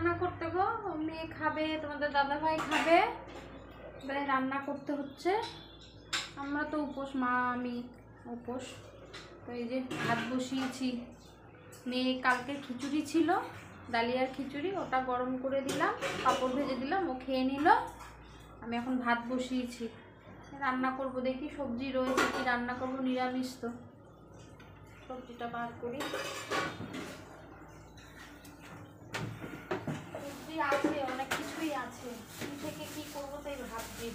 রান্না করতে গো, মেয়ে খাবে, তোমাদের দাদা ভাই খাবে, তাই রান্না করতে হচ্ছে। আমরা তো উপোস, মা আমি উপোস। তো এই যে ভাত বসিয়েছি। মেয়ে কালকে খিচুড়ি ছিল, ডালিয়ার খিচুড়ি, ওটা গরম করে দিলাম, পাঁপড় ভেজে দিলাম, ও খেয়ে নিল। আমি এখন ভাত বসিয়েছি, রান্না করব। দেখি সবজি রয়েছে কি রান্না করব, নিরামিষ তো। সবজিটা বার করি। সবজি আছে, অনেক কিছুই আছে, কি থেকে কি করবো তাই ভাবছি।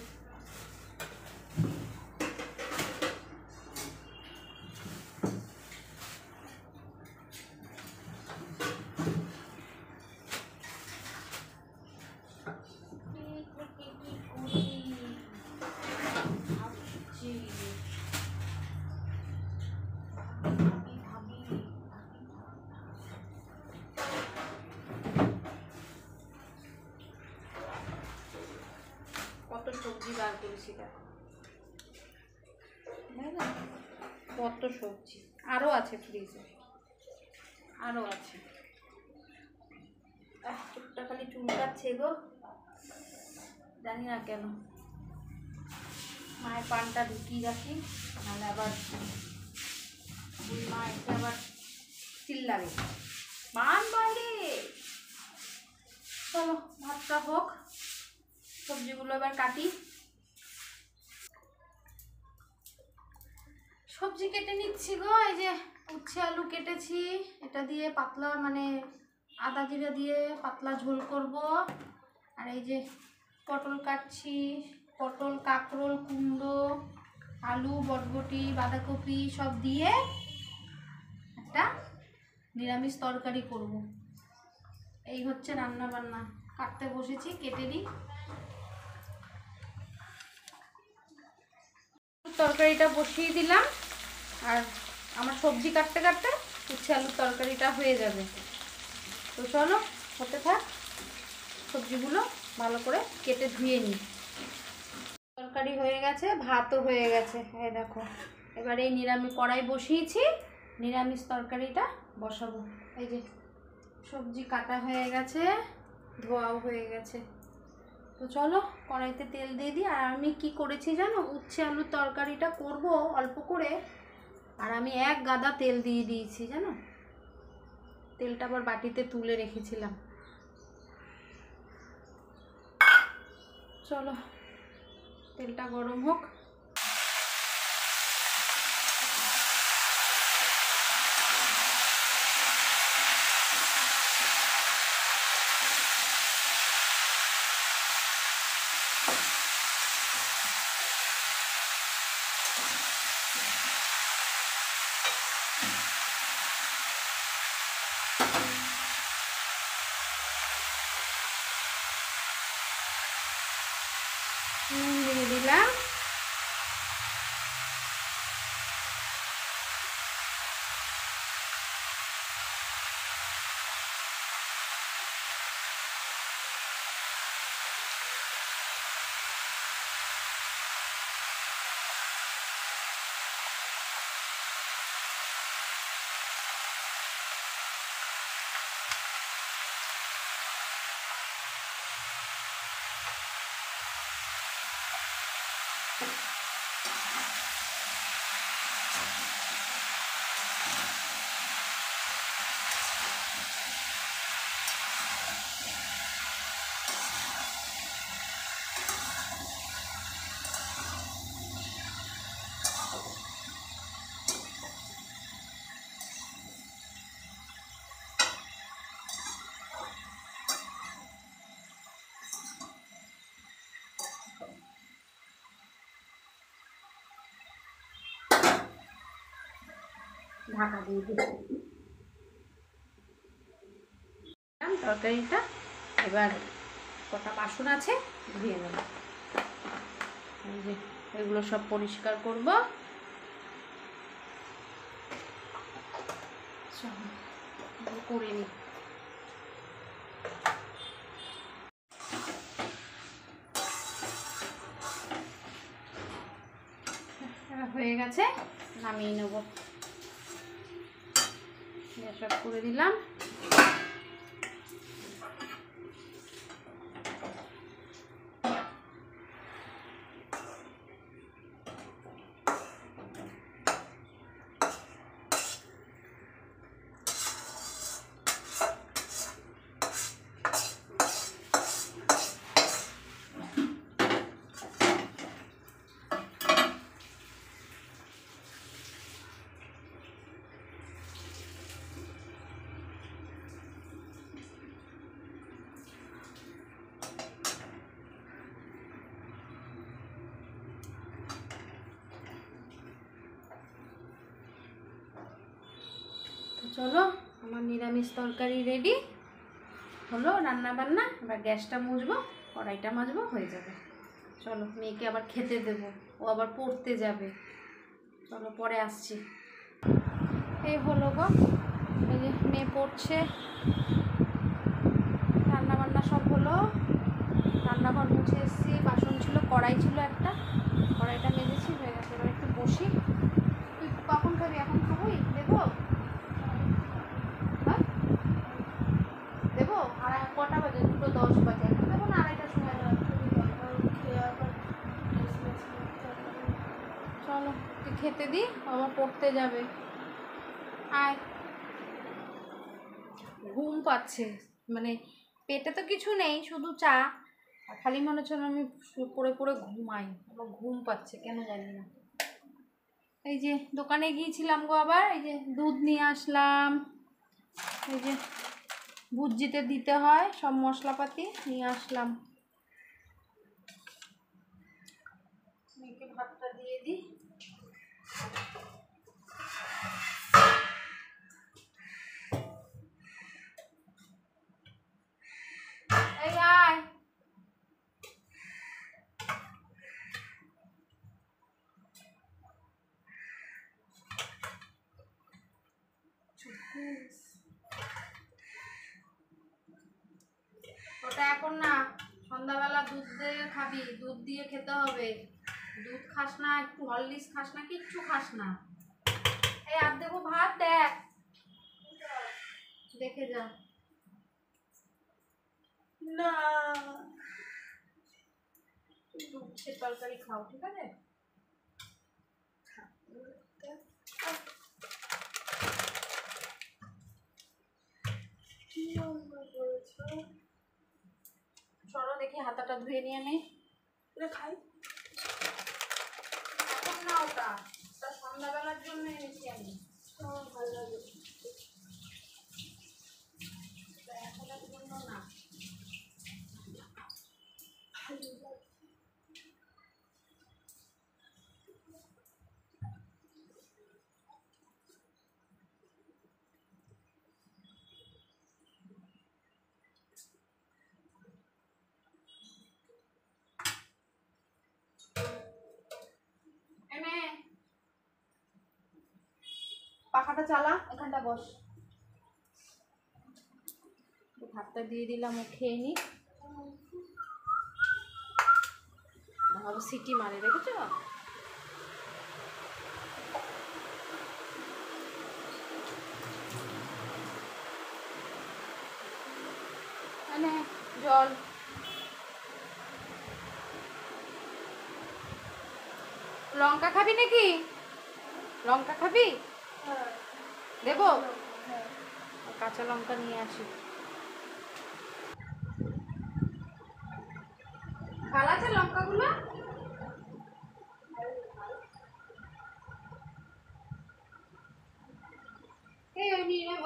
কত সবজি বার করেছি দেখো, কত সবজি। আরো আছে ফ্রিজে, আরো আছে। চুলটা খালি চুলকাচ্ছে গো, জানি না কেন। মায়ের পানটা ঢুকিয়ে রাখি, নাহলে আবার মা এসে আবার চিল্লাবে, পান বাইরে। চলো ভাতটা হোক, সবজিগুলো এবার কাটি। সবজি কেটে নিচ্ছি গো, এই যে উচ্ছে আলু কেটেছি, এটা দিয়ে পাতলা মানে আদা জিরা দিয়ে পাতলা ঝোল করব। আর এই যে পটল কাটছি, পটল, কাঁকরোল, কুমড়ো, আলু, বটবটি, বাঁধাকপি সব দিয়ে একটা নিরামিষ তরকারি করব। এই হচ্ছে রান্না বান্না। কাটতে বসেছি, কেটে নিই। তরকারিটা বসিয়ে দিলাম, আর আমার সবজি কাটতে কাটতে উচ্ছে আলুর তরকারিটা হয়ে যাবে। তো চলো হতে থাক, সবজিগুলো ভালো করে কেটে ধুয়ে নিই। তরকারি হয়ে গেছে, ভাতও হয়ে গেছে, এই দেখো। এবার এই নিরামিষ কড়াই বসিয়েছি, নিরামিষ তরকারিটা বসাবো। এই যে সবজি কাটা হয়ে গেছে, ধোয়াও হয়ে গেছে। তো চলো কড়াইতে তেল দিয়ে দিই। আর আমি কি করেছি জানো, উচ্ছে আলুর তরকারিটা করব অল্প করে, আর আমি এক গাদা তেল দিয়ে দিয়েছি জানো। তেলটা আবার বাটিতে তুলে রেখেছিলাম। চলো তেলটা গরম হোক। দিয়ে দিলাম, ঢাকা দিয়ে দিলাম তরকারিটা। এবার কটা বাসন আছে ধুয়ে নেব, এই যে এগুলো সব পরিষ্কার করব। করে নিই। হয়ে গেছে, নামিয়ে নেব। সব করে দিলাম। চলো, আমার নিরামিষ তরকারি রেডি হলো, রান্না বান্না। এবার গ্যাসটা মুছবো, কড়াইটা মাজবো, হয়ে যাবে। চলো, মেয়েকে আবার খেতে দেবো, ও আবার পড়তে যাবে। চলো, পরে আসছি। এই হলো গো, এই যে মেয়ে পড়ছে, রান্না বান্না সব হলো, রান্নাঘর মুছে এসেছি, বাসন ছিল, কড়াই ছিল একটা, কড়াইটা মেজেছি, হয়ে গেছে। এবার একটু বসি। তুই কখন খাবি? এখন খাবোই, দেবো? হ্যাঁ দেবো। আর কটা বাজে? 2:10 বাজে। এখন দেবো না 2:30টার সময়? চলো, তুই খেতে দি, বাবা পড়তে যাবে। আয়। ঘুম পাচ্ছে, মানে পেটে তো কিছু নেই, শুধু চা। আর খালি মনে হচ্ছে আমি পড়ে পড়ে ঘুমাই, আমার ঘুম পাচ্ছে কেন জানি না। এই যে দোকানে গিয়েছিলাম গো, আবার এই যে দুধ নিয়ে আসলাম, এই যে ভুজিতে দিতে হয় সব মশলাপাতি নিয়ে আসলাম। মেয়েকে ভাতটা দিয়ে দিই। এই আয়। ওটা এখন না, সন্ধ্যাবেলা দুধ দিয়ে খাবি, দুধ দিয়ে খেতে হবে। দুধ খাস না, একটু হরলিক্স খাস না, কিচ্ছু খাস না। এই আর দেবো ভাত, দেখ, দেখে যা। না, উচ্ছে তরকারি খাও, ঠিক আছে? চলো দেখি, হাতাটা ধুয়ে নিয়ে আমি খাই। এখন না, ওটা সন্ধ্যাবেলার জন্য এনেছি আমি। ভালো লাগে, এখনের জন্য না। পাখাটা চালা, এখানটা বস। ভাতটা দিয়ে দিলাম, ও খেয়ে নি। ভালো সিটি মারে, দেখেছ? মানে জল। লঙ্কা খাবি নাকি? লঙ্কা খাবি? দেবো? কাঁচা লঙ্কা নিয়ে আসি। ভালো আছে লঙ্কাগুলো? এই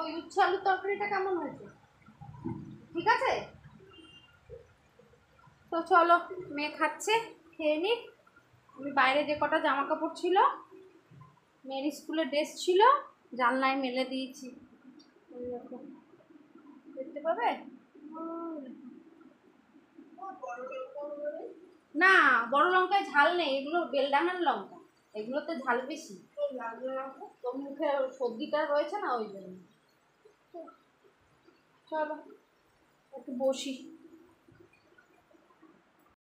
ওই উচ্ছে আলুর তরকারিটা কেমন হয়েছে? ঠিক আছে? তো চলো, মেয়ে খাচ্ছে, খেয়ে নি। আমি বাইরে যে কটা জামা কাপড় ছিল, মেয়ের স্কুলের ড্রেস ছিল, জানলায় মেলে দিয়েছি। দেখতে পাবে না? বড় লঙ্কায় ঝাল নেই, এগুলো বেলডাঙার লঙ্কা, এগুলোতে ঝাল বেশি। তো মুখে সর্দিটা রয়েছে না, ওই জন্য। চলো একটু বসি।